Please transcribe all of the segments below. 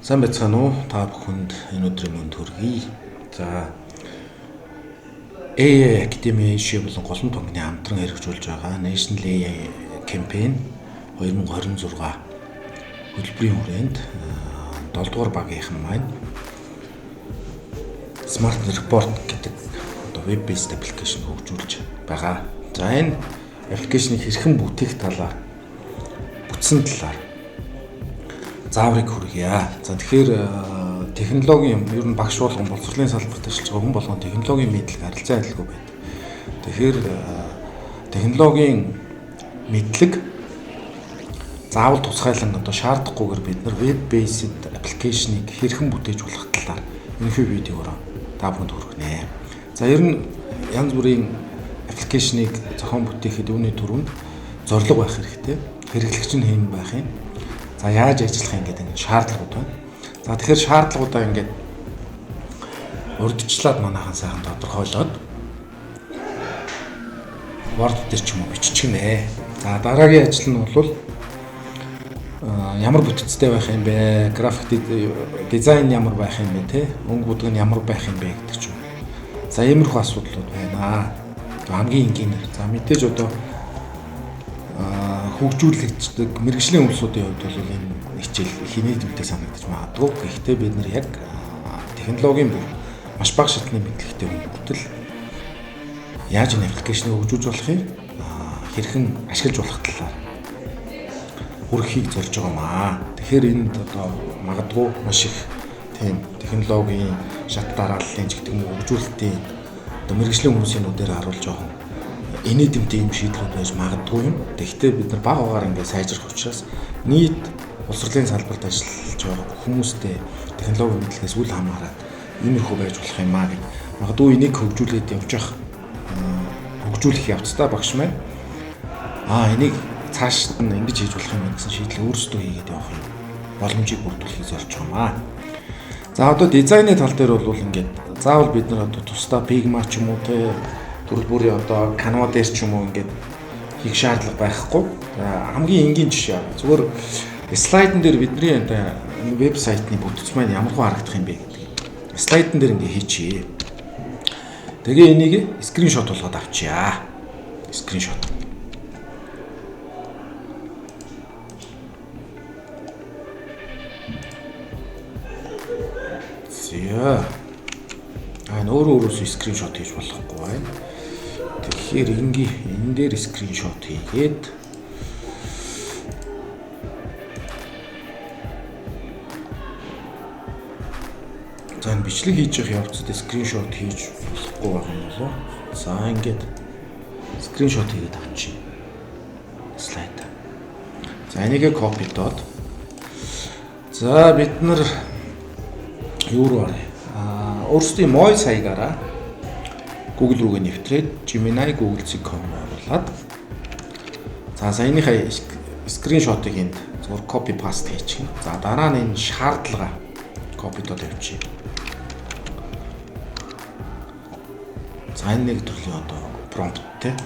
Сайн байцгаана уу? Та бүхэнд энэ өдрийн мэнд хүргэе. За AI Academy шив болон голом томны хамтран хэрэгжүүлж байгаа National AI Campaign 2026 хөтөлбөрийн хүрээнд 7 дугаар багийнхан маань Smart Report гэдэг веб based application хөгжүүлж байгаа. За энэ аппликейшнийг хэрхэн бүтээх талаар бүтсэн талаар зааврыг хүргье. За тэгэхээр технологийн ер нь багш болгон боловсролын салбарт ажиллаж байгаа хүн болгон технологийн мэдлэг харилцан адилгүй байдаг. Тэгэхээр технологийн мэдлэг заавал тусгайлан шаардахгүйгээр бид нар веб based аппликейшнийг хэрхэн бүтээж болох талаар энэхүү видеогоор та бүхэнд хүргэнэ. За ер нь янз бүрийн аппликейшнийг зохион бүтээхэд үүний түрүүнд зорилго байх хэрэгтэй. Хэрэглэгч нь хэн байх юм? За яаж ажиллах юм гэдэг шаардлагууд байна. За тэгэхээр шаардлагуудаа ингээд урдчлаад манайхан сайхан тодорхойлоод Word дээр ч юм уу биччихнэ. За дараагийн ажил нь бол ямар бүтцтэй байх юм бэ? График дизайн ямар байх юм бэ те? Өнгө бүдэг нь ямар байх юм бэ гэдэг ч юм. За иймэрхүү асуудлууд байна. Хамгийн энгийнээр. За мэдээж одоо хөгжүүлэгчдэг мэргэжлийн хүмүүсийн хувьд бол энэ хичээл хинээ дэмтэй санагдаж магадгүй. Гэхдээ бид нар яг технологийн бүх маш бага шатны мэдлэгтэй хүмүүтэл яаж энэ аппликейшнийг хөгжүүлж болохыг хэрхэн ашиглаж болох талаар хүргэхийг зорж байгаа маа. Тэгэхээр энд одоо магадгүй маш их тийм технологийн шат дарааллын ч гэдэг юм уу хөгжүүлэлтийн одоо мэргэжлийн хүмүүсийн нүдээр харуулж байгаа инээдэмтэй юм шийдлүүд байж магадгүй юм. Тэгэхдээ бид нар бага багаар ингээд сайжрах учраас нийт боловсролын салбарт ажиллаж байгаа хүмүүстэй технологийн мэдлэгээс үл хамааран иймэрхүү байж болох юм аа гэж. Магадгүй энийг хөгжүүлээд явж явах хөгжүүлэх явцдаа багш маань энийг цаашд нь ингэж хийж болох юм гэсэн шийдлээ өөрсдөө хийгээд явах юм боломжийг бүрдүүлэхийг зорж байгаа маа. За одоо дизайны тал дээр бол ингээд заавал бид нар одоо тусдаа Figma ч юм уу те төрөл бүрийн одоо Canva дээр ч юм уу ингээд хийх шаардлага байхгүй. Хамгийн энгийн жишээ зүгээр слайдн дээр бидний одоо вебсайтны бүтц маань ямар хөө харагдах юм бэ гэдэг. Слайдн дээр ингээд хийчихье. Тэгээ энийг скриншот болгоод авчия. Скриншот. Зя. Өөрөөсөө скриншот хийж болохгүй байна. Тэгэхээр энэ дээр скриншот хийгээд за энэ бичлэг хийж явах явцад скриншот хийж болохгүй байх юм болоо. За ингээд скриншот хийгээд авчих. Слайд. За энийгээ копидоод за бид нар юу руу оръё? Өөрсдийн мой саягаараа Google руугээ нэвтрээд Gemini Google.com оруулаад за саяныхаа скриншотыг энд зөвхөн copy paste хийчих. За дараа нь энэ шаардлага копидод явчих. За энэ нэг төрлийн одоо prompt те.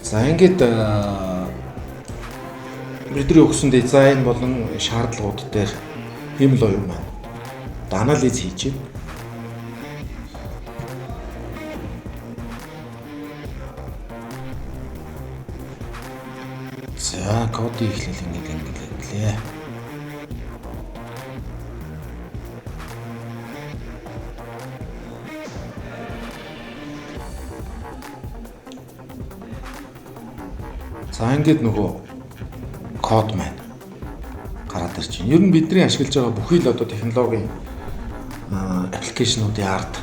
За ингээд бидний өгсөн дизайн болон шаардлагууд дээр ийм л юм байна. Анализ хийж байна. За кодыг эхлээл ингээдлээ. За ингээд нөгөө код маань гараад ирж байна. Ер нь бидний ашиглаж байгаа бүхий л одоо технологийн аппликейшнуудын ард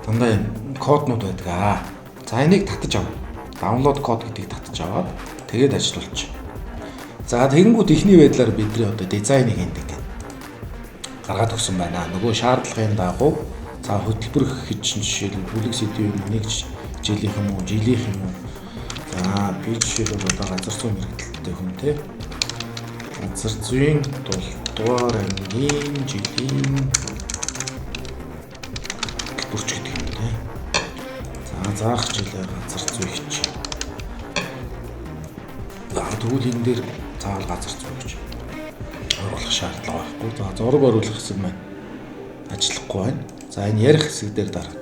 дандаа коднууд байдаг. За энийг татаж аваа. Download код гэдгийг татаж аваад тэгээд ажиллуулчих. За тэгэнгүүт ихний байдлаар бидний одоо дизайныг энд гаргаад өгсөн байна. Нөгөө шаардлагын дагуу за хөтөлбөр гэж жишээлбэл бүлэг сэдвийн нэг жилийнх юм уу, жилийнх юм уу. За би жишээлбэл одоо газар зүйн мэргэжилттэй хүн те. Газар зүйн дугаар ангийн жилийн бүрч гэдэг юм те. За заах жилээр газар зүйч. Тэгвэл энэ дээр заавал газар зүй гэж. оруулах шаардлага байхгүй. За зураг оруулах хэсэг маань ажиллахгүй байна. За энэ ярих хэсэг дээр дараа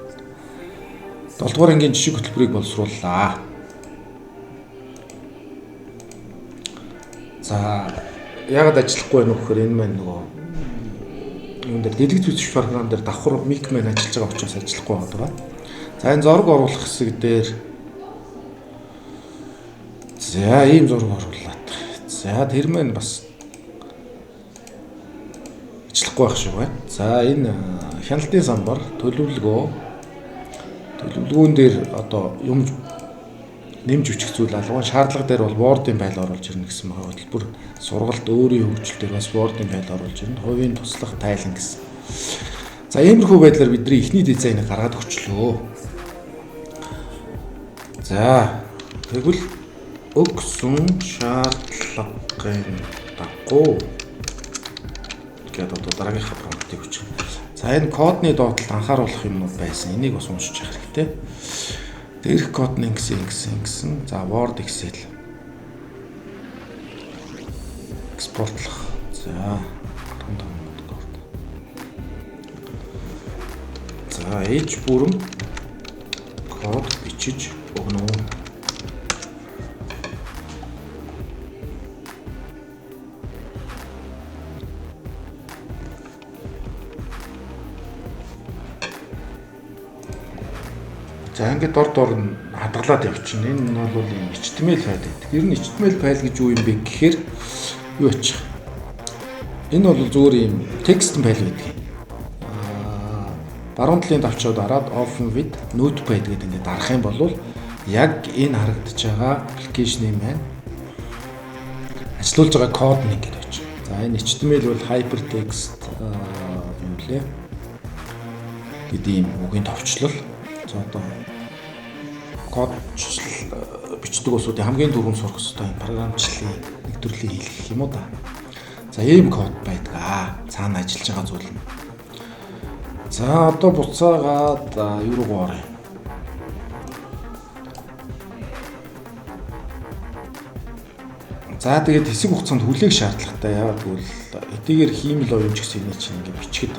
7 дугаар ангийн жишээ хөтөлбөрийг боловсрууллаа. За яагаад ажиллахгүй байна вэ гэхээр энэ маань нөгөө юун дээр дэлгэц үзэгч програм дээр давхар мик маань ажиллаж байгаа учраас ажиллахгүй байгаа. За энэ зураг оруулах хэсэг дээр за ийм зураг оруулаад. За тэр маань бас ажиллахгүй байх шиг байна. За энэ хяналтын самбар төлөвлөгөөн дээр одоо юм нэмж өчөх зүйл албан шаардлага дээр бол Word-ын файл оруулж ирнэ гэсэн байгаа. Хөтөлбөр сургалт өөрийн хөгжил дээр бас Word-ын файл оруулж ирнэ. Хувийн туслах тайлан гэсэн. За иймэрхүү байдлаар бидний эхний дизайныг гаргаад өгчлөө. За тэгвэл өгсөн шаардлагын дагуу гэдэг одоо дараагийнхаа промптыг өгч. За энэ кодны доотлолд анхааруулах юмнууд байсан. Энийг бас уншиж явах хэрэгтэй. Дээрх код нь ингэсэн. За Word Excel. Экспортлох. За 15 минут код. За ээж бүрэн код бичиж өгнө. За ингээд дор нь хадгалаад явчихна. Энэ нь бол юм HTML файл гэдэг. Ер нь HTML файл гэж юу юм бэ гэхээр юу ачих. Энэ бол зүгээр юм текст файл гэдэг. Баруун талын тавчаа дараад open with notepad гэдэг ингээд дарах юм бол яг энэ харагдаж байгаа аппликейшны маань ажиллаж байгаа код нь ингээд байж. За энэ HTML бол hypertext юм лээ. гэдэг юм үгийн товчлол. За одоо код бичдэг усуудын хамгийн түрүүнд сурах ёстой програмчлалын нэг төрлийн хэлэх юм уу да. За ийм код байдаг. Цаана ажиллаж байгаа зүйл нь. За одоо буцаагаад юу руу оръё. За тэгээд хэсэг хугацаанд хүлээх шаардлагатай. Яагаад гэвэл эдгээр хиймэл оюун ч гэсэн энэ чинь ингээд бичгэд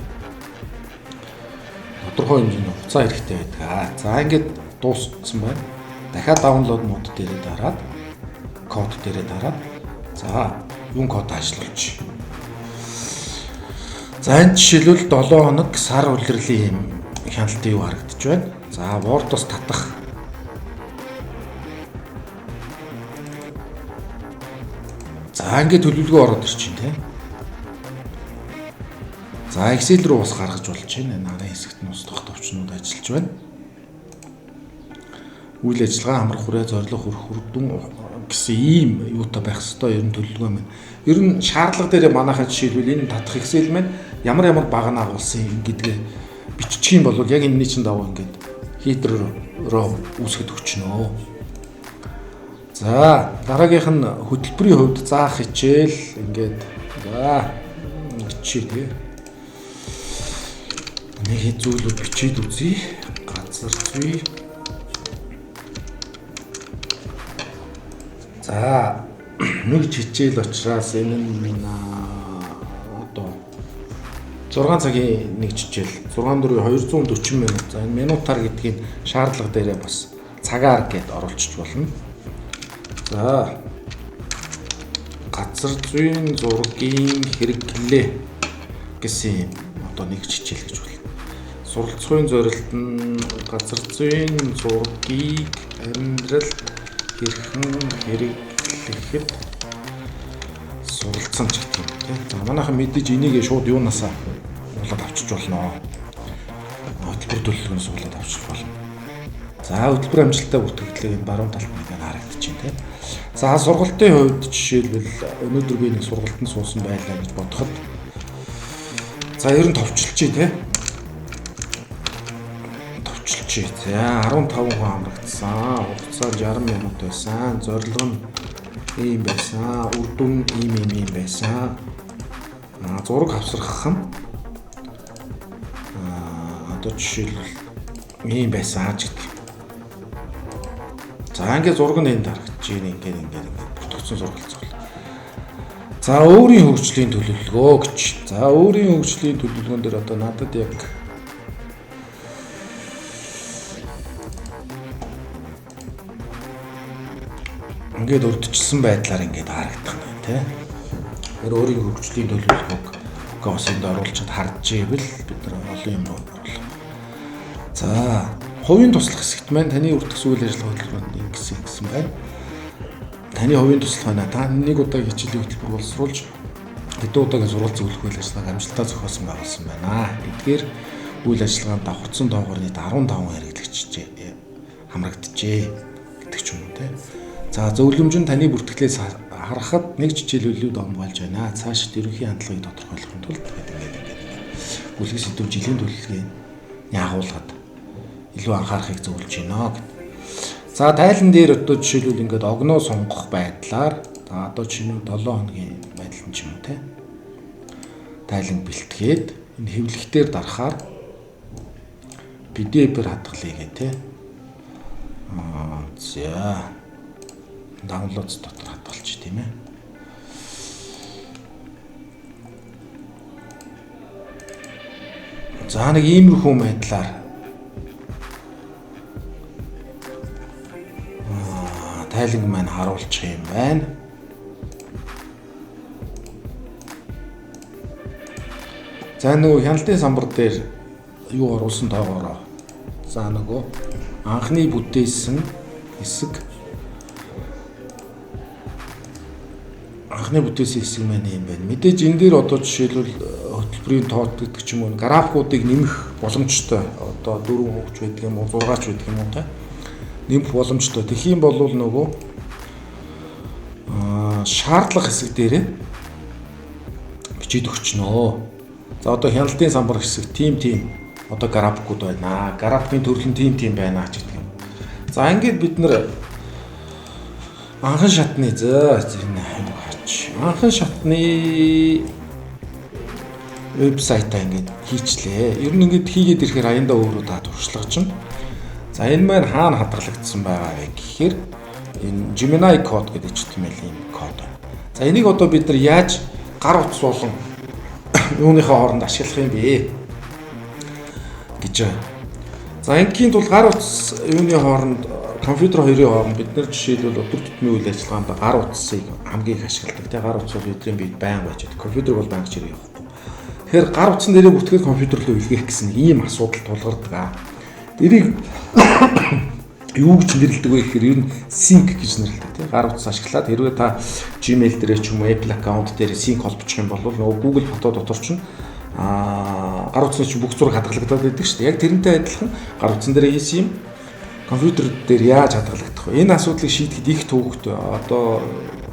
тодорхой хэмжээний хугацаа хэрэгтэй байдаг. За ингээд дууссан байна. Дахиад даунлоод мод дээрээ дараад код дээрээ дараад за юун код ажиллуулж. За энэ жишээлбэл 7 хоног сар улирлын юм хяналтын юу харагдаж байна. За Word-оос татах. За ингээд төлөвлөгөө ороод ирчихин тийм. За Excel руу бас гаргаж болж байна. Нарын хэсэгт нь ус тогтовчнууд ажиллаж байна. Үйл ажиллагаа хамрах хүрээ зорилго хүрдэн гэсэн ийм юутай байх хэвээр ер нь төлөвлөгөө маань. Ер нь шаардлага дээр манайхаа жишээлбэл энэ татах Excel маань ямар баг агуулсан юм гэдгээ биччих юм бол яг энэний чинь даваа ингээд хитрээр үүсгэж өгчнөө. За дараагийнх нь хөтөлбөрийн хувьд заах хичээл ингээд за бичиж тий. Нэг зүйлүүд бичээд үзье. Газар зүй. За нэг хичээл учраас энэ нь одоо 6 цагийн нэг хичээл 6-4 240 минут. За энэ минутаар гэдгийг шаардлага дээрээ бас цагаар гээд оруулчих болно. За газар зүйн зургийн хэрэглээ гэсэн одоо нэг хичээл гэж байна. Суралцахын зорилт нь газар зүйн зургийг амьдралд хэрхэн хэрэглэхэд суралцсан ч гэх юм тийм. За манайхан мэдээж энийг шууд юунасаа суулгаад авчиж болно. Хөтөлбөр төлөвлөгөөний суулгаад авчиж болно. За хөтөлбөр амжилттай бүртгэлээ баруун талд нэг харагдаж байна тийм. За сургалтын хувьд жишээлбэл өнөөдөр би нэг сургалтанд суусан байлаа гэж бодоход за ер нь товчлж тий. Товчлж. За 15 хүн амрагдсан. Хугацаа 60 минут байсан. Зорилго нь ийм байсан. Үр дүн ийм байсан. Зураг авсрах нь одоо жишээлбэл ийм байсан гэж. За ингээд зураг нь энд харагдаж байна. Ингээд бүтгцэн зураг хэлцэл. За өөрийн хөгжлийн төлөвлөгөө гэж. За өөрийн хөгжлийн төлөвлөгөөн дээр одоо надад яг ингээд урдчилсан байдлаар ингээд харагдах нь тий. Тэр өөрийн хөгжлийн төлөвлөгөөг госонд оруулчиад харж ивэл бид нар олон юм оруулах. За хувийн туслах хэсэгт маань таны үрдэх үйл ажиллагаа хөтөлбөрөнд ингэсэн байна. Таны хувийн туслахаа та нэг удаа хичээлийн хөтөлбөр боловсруулж хэдэн удаагийн сурвалж зөвлөх үйл ажиллагааг амжилттай зохиосон байгуулсан байна. Эдгээр үйл ажиллагаанд давхцсан доогоор нийт 15 хэрэглэгчтэй хамрагджээ гэдэг ч юм уу те. За зөвлөмж нь таны бүртгэлээс харахад нэг жижиглэлүүд онголж байна. Цаашид ерөнхий хандлагыг тодорхойлохын тулд ингээд бүлэг сэдв жилийн төлөвлөгөө яагуулгаад илүү анхаарахыг зөвлөж байна гэдэг. За тайлан дээр одоо жишээлбэл ингээд огноо сонгох байдлаар одоо чинь 7 хоногийн байдал нь ч юм уу те. Тайлан бэлтгээд энэ хэвлэгтээр дарахаар PDF-ээр хадгалъя гэх те. За download дотор хадгалчих тийм ээ. За нэг иймэрхүү байдлаар тайлан маань харуулчих юм байна. За нөгөө хяналтын самбар дээр юу оруулсан тоогоороо. За нөгөө анхны бүтээсэн хэсэг маань юм байна. Мэдээж энэ дээр одоо жишээлбэл хөтөлбөрийн тоот гэдэг ч юм уу графикуудыг нэмэх боломжтой. Одоо 4 хөвч байдаг юм уу 6 ч байдаг юм уу та. Нэмэх боломжтой. Тэгэх юм бол нөгөө шаардлага хэсэг дээрээ бичиж өгчнөө. За одоо хяналтын самбар хэсэг тийм одоо графикууд байна. Графикийн төрөл нь тийм байна ч гэдэг юм. За ингээд бид нэр анхан шатны анхан шатны вебсайтаа ингээд хийчлээ. Ер нь ингээд хийгээд ирэхээр аяндаа өөрөө та туршлагачин. За энэ маань хаана хадгалагдсан байгаа вэ гэхээр энэ Gemini code гэдэг HTML-ийн код байна. За энийг одоо бид нар яаж гар утас болон юуныхаа хооронд ашиглах юм бэ гэж байна. За ингийн тул гар утас юуны хооронд компьютер хоёрын хооронд бид нар жишээлбэл өдөр тутмын үйл ажиллагаанд гар утсыг хамгийн их ашигладаг. Тэгээ гар утас бол бидний бид байнга байж байгаа. Компьютер бол байнга чирээ явахгүй. Тэгэхээр гар утсан дээрээ бүртгэл компьютер руу илгээх гэсэн ийм асуудал тулгардаг. Тэрийг юу гэж нэрлэдэг вэ гэхээр ер нь sync гэж нэрлэдэг тийм гар утас ашиглаад хэрвээ та Gmail дээр ч юм уу Apple account дээр sync холбочих юм бол нөгөө Google фото дотор ч гар утасны чинь бүх зураг хадгалагдаад байдаг шүү дээ. Яг тэрнтэй адилхан гар утсан дээр хийсэн юм компьютер дээр яаж хадгалагдах вэ? Энэ асуудлыг шийдэхэд их төвөгтэй. Одоо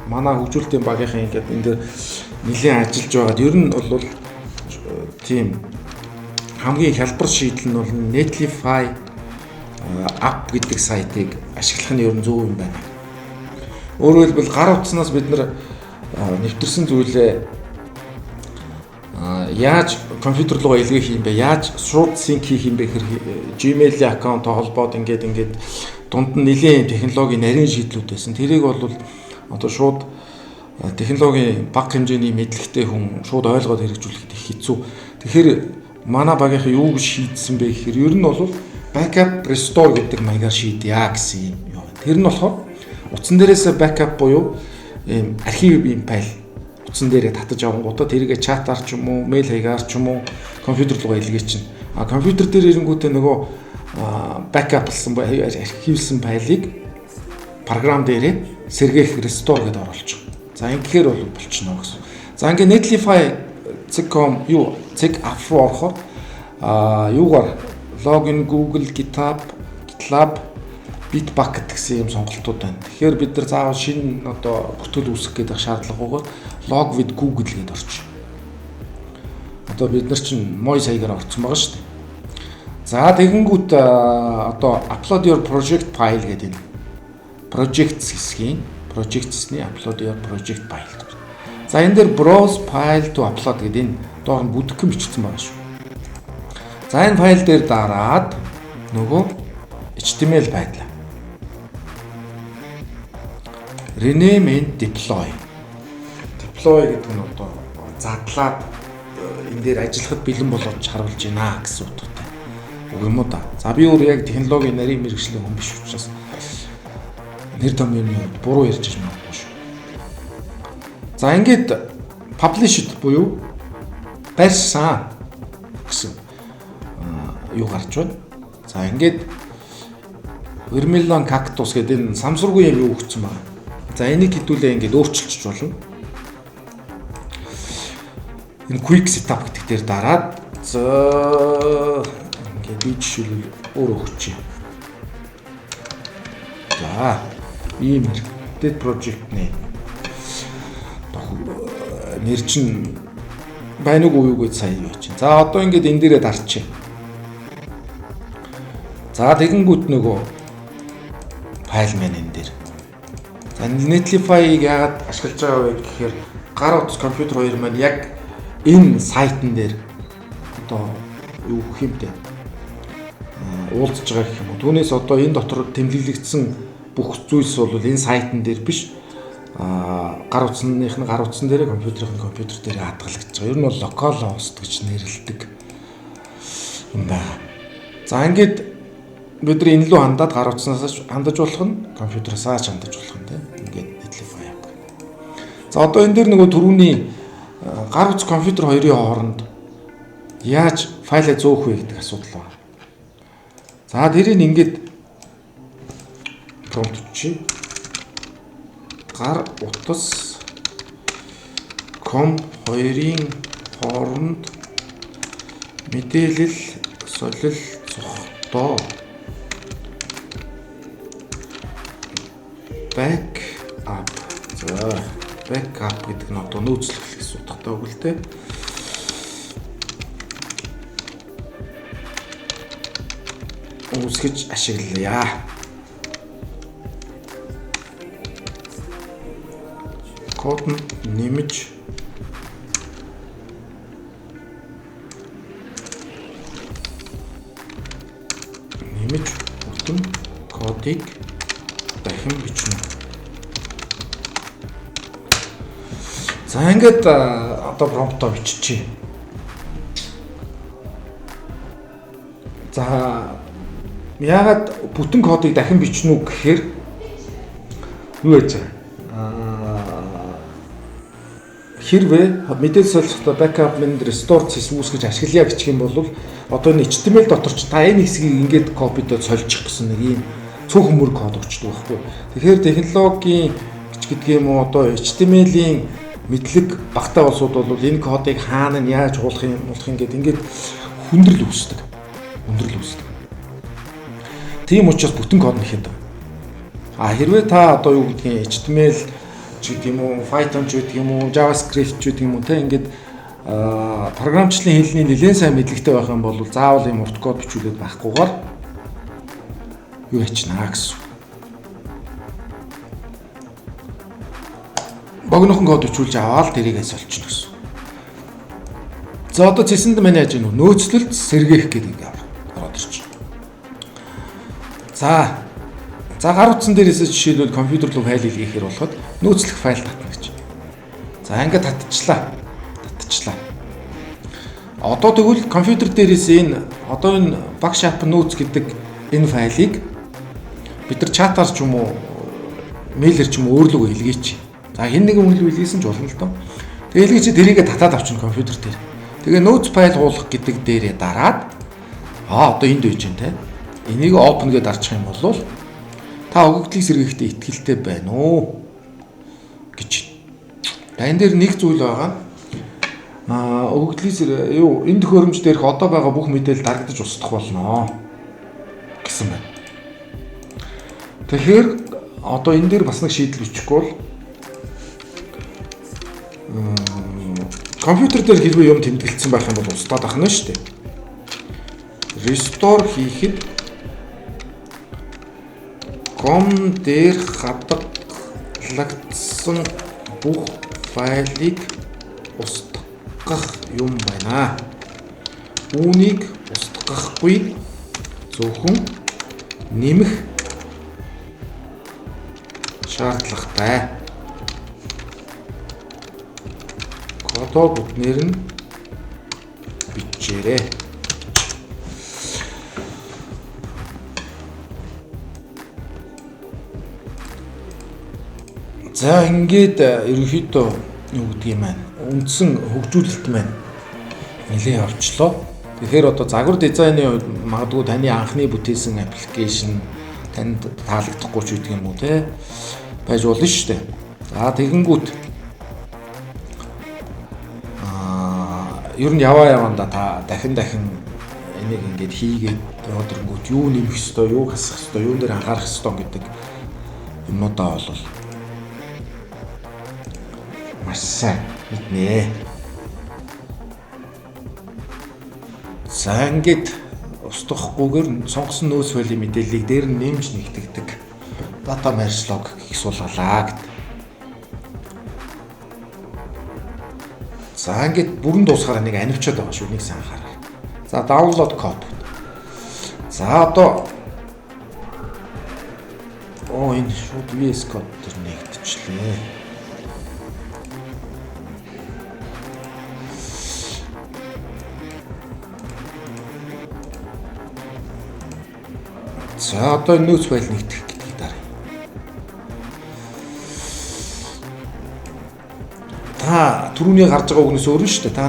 манай хөгжүүлэлтийн багийнхан ингээд энэ дээр нэлийн ажиллаж байгаад ер нь бол тийм хамгийн хялбар шийдэл нь бол Netlify app гэдэг сайтыг ашиглах нь ер нь зөв юм байна. Өөрөөр хэлбэл гар утаснаас бид нар нэвтэрсэн зүйлээ яаж компьютер руу илгээх юм бэ? Яаж шууд sync хийх юм бэ гэхээр Gmail-ийн аккаунттай холбоод ингээд дунд нь нэлийн технологийн нарийн шийдлүүд байсан. Тэрийг бол одоо шууд технологийн бага хэмжээний мэдлэгтэй хүн шууд ойлгоод хэрэгжүүлэхэд их хэцүү. Тэгэхээр манай багийнхан юу гэж шийдсэн бэ гэхээр ер нь бол backup restore гэдэг маягаар шийдъя гэсэн юм байна. Тэр нь болохоор утсан дээрээс backup буюу ийм архивын файл утсан дээрээ татаж авангуудаа тэргээ чатаар ч юм уу, мэйл хаягаар ч юм уу компьютер руу илгээ чинь. Компьютер дээр ирэнгүүтээ нөгөө backup-лсан архивлсан файлыг програм дээрээ сэргээх restore гэдээ оруулчих. За ингэхээр бол болчихно гэсэн. За ингээ Netlify Cek.com юу Cek.app руу орохоор юугаар login Google GitLab Bitbucket гэсэн юм сонголтууд байна. Тэгэхээр бид нар заавал шинэ одоо бүртгэл үүсгэх гэдэг шаардлагагүйгээр log with Google гэдээ орчих. Одоо бид нар чинь Moi саягаар орсон байгаа шүү дээ. За тэгэнгүүт одоо upload your project file гэдэг projects хэсгийн projects-ний upload your project file. За энэ дээр browse file to upload гэдэг энэ доор нь бүтгэн бичсэн байгаа шүү. За энэ файл дээр дараад нөгөө HTML байдлаа rename and deploy deploy гэдэг нь одоо задлаад энэ дээр ажиллахад бэлэн болоод харуулж байна гэсэн утгатай. Үг юм уу да. За би өөр яг технологийн нарийн мэргэжлийн хүн биш учраас нэр томьёоны буруу ярьж магадгүй шүү. За ингээд published буюу барьсан гэсэн юу гарч байна. За ингээд Vermilion Cactus гэдэг энэ самсургүй юм юу өгсөн байна. За энийг хэдүүлээ ингээд өөрчилчих болно. Энэ quick setup гэдэг дээр дараад ингээд би жишээл өөр өгч юм. За ийм Dead Project-ны нэр чинь байна уу юу гэж сая юу чинь. За одоо ингээд энэ дээрээ дарчих. За тэгэнгүүт нөгөө файл маань энэ дээр. За Netlify-ыг яагаад ашиглаж байгаа вэ гэхээр гар утас компьютер хоёр маань яг энэ сайтн дээр одоо юу гэх юм бэ? Уулзж байгаа гэх юм уу. Түүнээс одоо энэ дотор тэмдэглэгдсэн бүх зүйлс бол энэ сайтн дээр биш. Гар утасны гар утсан дээр компьютер дээр хадгалагдаж байгаа. Ер нь бол local host гэж нэрлэдэг юм байна. За ингээд бид нар энэ лөө хандаад гар утаснаас хандаж болох нь компьютераас хандаж болох нь тийм ингээд Netlify яг. За одоо энэ дээр нөгөө түрүүний гар утас компьютер хоёрын хооронд яаж файлаа зөөх вэ гэдэг асуудал байна. За тэрийг ингээд prompt чи гар утас хоёрын хооронд мэдээлэл солилцохдоо backup. За backup гэдэг нь одоо нөөцлөх гэсэн утгатай үг л дээ. Үүсгэж ашиглая. Код нэмж утам кодыг дахин бичнэ. За ингээд одоо промптоо биччихье. За яагаад бүтэн кодыг дахин бичнэ үү гэхээр юу яаж хэрвээ мэдээлэл солилцохдоо backup and restore system үүсгэж ашиглая гэх юм бол одоо энэ HTML дотор ч та энэ хэсгийг ингээд копидод сольчих гэсэн нэг юм цөөхөн мөр код өгчдөг байхгүй. Тэгэхээр технологийн гэдэг юм уу одоо HTML-ийн мэдлэг багтаа улсууд бол энэ кодыг хаана нь яаж болох юм гэдэг ингээд хүндрэл үүсдэг. Тийм учраас бүтэн код нэхэд. Хэрвээ та одоо юу гэдгийг HTML ч гэдэг юм уу, Python ч гэдэг юм уу, JavaScript ч гэдэг юм уу те ингээд програмчлалын хэлний нэлээд сайн мэдлэгтэй байх юм бол заавал юм урт код бичүүлээд байхгүйгээр юу ячнаа гэсэн. Богинохон код бичүүлж аваад тэрийгээ соличихно гэсэн. За одоо цэсэнд манай яаж гэнэ нөөцлөлт сэргээх гэдэг ингээд ороод ирчих. За гар утсан дээрээс жишээлбэл компьютер руу файл илгээхээр болоход нөөцлөх файл татна гэж. За ингээд татчихлаа. Одоо тэгвэл компьютер дээрээс энэ баг shop notes гэдэг энэ файлыг бид нар чатаар ч юм уу мэйлэр ч юм уу өөрлөгөө илгээч. За хэн нэгэн хүн рүү илгээсэн ч болно л доо. Тэгээ илгээч тэрийгэ татаад авчихна компьютер дээр. Тэгээ notes файл уулах гэдэг дээрээ дараад одоо энд байж гэн те. Энийг open гэдээ дарчих юм бол та өгөгдлийг сэргээхдээ итгэлтэй байна уу гэж. Энэ дээр нэг зүйл байгаа. Өгөгдлийг энэ төхөөрөмж дээрх одоо байгаа бүх мэдээлэл дарагдаж устгах болно гэсэн байна. Тэгэхээр одоо энэ дээр бас нэг шийдэл бичихгүй бол компьютер дээр хэрвээ юм тэмдэглэсэн байх юм бол устдаад ахна шүү дээ. Restore хийхэд com дээр хадгалагдсан бүх файлыг устгах юм байна. Үүнийг устгахгүй зөвхөн нэмэх шаардлагатай. фото бүтнээр нь бичээрэй. За ингээд ерөнхийдөө юу гэдгийг маань үндсэн хөгжүүлэлт маань нэлээд орчлоо. Тэгэхээр одоо загвар дизайны үед магадгүй таны анхны бүтээсэн аппликейшн танд таалагдахгүй ч гэдэг юм уу те байж болно шүү дээ. За тэгэнгүүт ер нь яваанда та дахин энийг ингээд хийгээд өдөргүүд юу нэмэх ёстой, юу хасах ёстой, юун дээр анхаарах ёстой гэдэг юмнуудаа бол маш сайн мэднэ. За ингээд устгахгүйгээр сонгосон нөөц файлийн мэдээллийг дээр нь нэмж нэгтгэдэг data merge log гэх суулгалаа гэд. За ингээд бүрэн дуусахаар нэг анивчаад байгаа шүү, нэг сайн анхаараа. За download code. За одоо энэ шууд VS Code дээр нэгтчлээ. За одоо энэ нөөц файл нэгтгэх гэдгийг дараа. Та түрүүний гарч байгаа үгнээс өөр нь шүү дээ. Та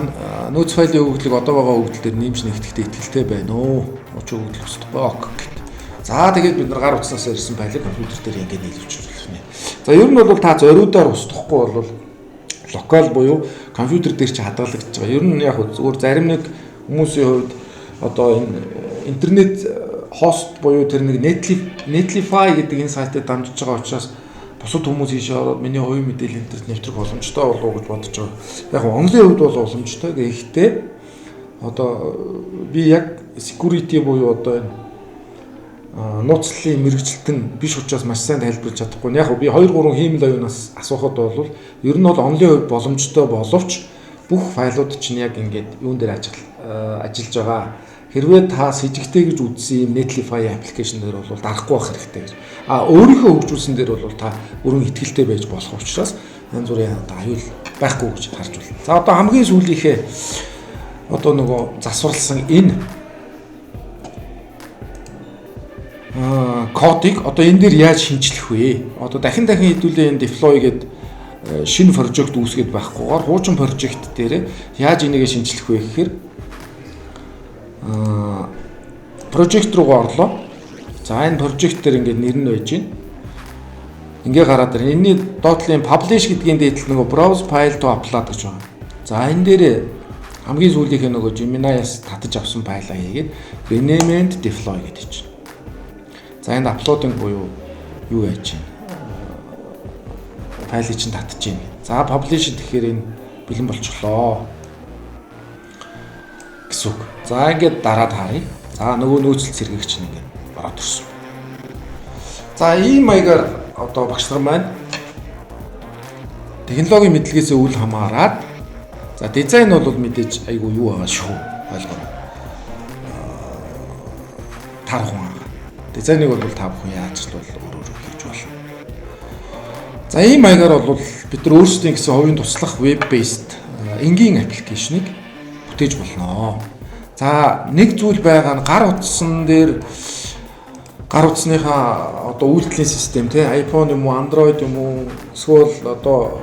нөөц файлын өгөгдлийг одоо байгаа өгөгдөл дээр нэмж нэгтгэхдээ итгэлтэй байна уу? Очоо өгөгдөл устгахгүй гэт. За тэгээд бид нар гар утснаас ирсэн файлыг компьютер дээр ингээд нийлүүлчихвэх нэ. За ер нь бол та зориудаар устгахгүй бол локал буюу компьютер дээр чи хадгалагдаж байгаа. Ер нь яг зүгээр зарим нэг хүмүүсийн хувьд одоо энэ интернет хост буюу тэр нэг Netlify гэдэг энэ сайтад дамжиж байгаа учраас бусад хүмүүс ийшээ ороод миний хувийн мэдээлэл интернет нэвтрэх боломжтой болов уу гэж бодож байгаа. Яг онлын хувьд бол боломжтой. Гэхдээ одоо би яг security буюу одоо энэ нууцлалын мэрэгчлэлтэн биш учраас маш сайн тайлбарлаж чадахгүй. Яг би 2-3 хиймэл оюунаас асуухад бол ер нь бол онлын хувьд боломжтой боловч бүх файлууд чинь яг ингээд юун дээр ажиллаж байгаа. Хэрвээ та с ижигтэй гэж үзсэн юм Netlify аппликейшн дээр бол дарахгүй байх хэрэгтэй гэж. Өөрийнхөө хөгжүүлсэн дээр бол та өрөн ихтгэлтэй байж болох учраас янз бүрийн аюул байхгүй гэж харж байна. За одоо хамгийн сүүлийнхээ одоо нөгөө засварлсан энэ кодыг одоо энэ дээр яаж шинжлэх вэ? Одоо дахин хэдүүлээ энэ deploy гэдэг шинэ project үүсгээд байхгүйгээр хуучин project дээр яаж энийг шинжлэх вэ гэхээр project руу орлоо. За энэ project дээр ингээд нэр нь байж байна. Ингээ гараад ирнэ. Энийний доотлын publish гэдгийн дээдл нөгөө browse file to upload гэж байна. За энэ дээр хамгийн сүүлийнх нь нөгөө Gemini-аас татаж авсан файлаа хийгээд rename and deploy гэдэг чинь. За энд uploading буюу юу яаж чинь файлыг чинь татаж чинь. За publish гэхээр энэ бэлэн болчихлоо. Гэсэн үг. За ингээд дараад харъя. За нөгөө нөөцлөлт сэргийгч нь ингээд ороод ирсэн. За ийм маягаар одоо багш нар маань технологийн мэдлэгээсээ үл хамааран за дизайн бол мэдээж айгүй юу байгаа шүү. Ойлгоо. Тархан. Дизайныг бол та бүхэн яаж ч бол өөр хийж болно. За ийм маягаар бол бид нар өөрсдийн гэсэн хувийн туслах web based энгийн аппликейшнийг бүтээж болно. За нэг зүйл байгаа нь гар утсан дээр гар утасныхаа одоо үйлдлийн систем тий iPhone юм уу Android юм уу эсвэл одоо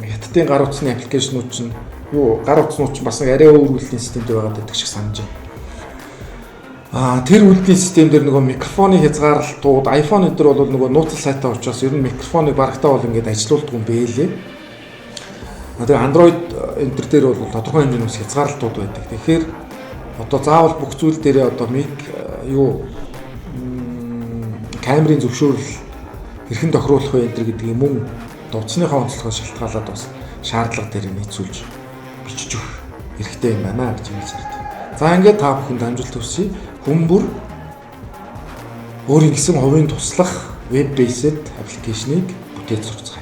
хятадын гар утасны аппликейшнууд чинь юу гар утаснууд чинь бас нэг арай өөр үйлдлийн системтэй байгаад байдаг шиг санаж байна. Тэр үйлдлийн систем дээр нөгөө микрофоны хязгаарлалтууд iPhone дээр бол нөгөө нууцлал сайтай учраас ер нь микрофоныг барагтаа бол ингээд ажилуулдаг юм бэлээ. Тэгээ Android энтер дээр бол тодорхой хэмжээний хязгаарлалтууд байдаг. Тэгэхээр одоо заавал бүх зүйл дээрээ одоо камерын зөвшөөрөл хэрхэн тохируулах вэ энэ гэдэг юм мөн утасныхаа онцлогоос шалтгаалаад бас шаардлага дээр нийцүүлж бичиж өгөх хэрэгтэй юм байна гэж хэлж байна. За ингээд та бүхэнд амжилт хүсье. Хүн бүр өөрийн гэсэн хувийн туслах веб based аппликейшнийг бүтээж сурч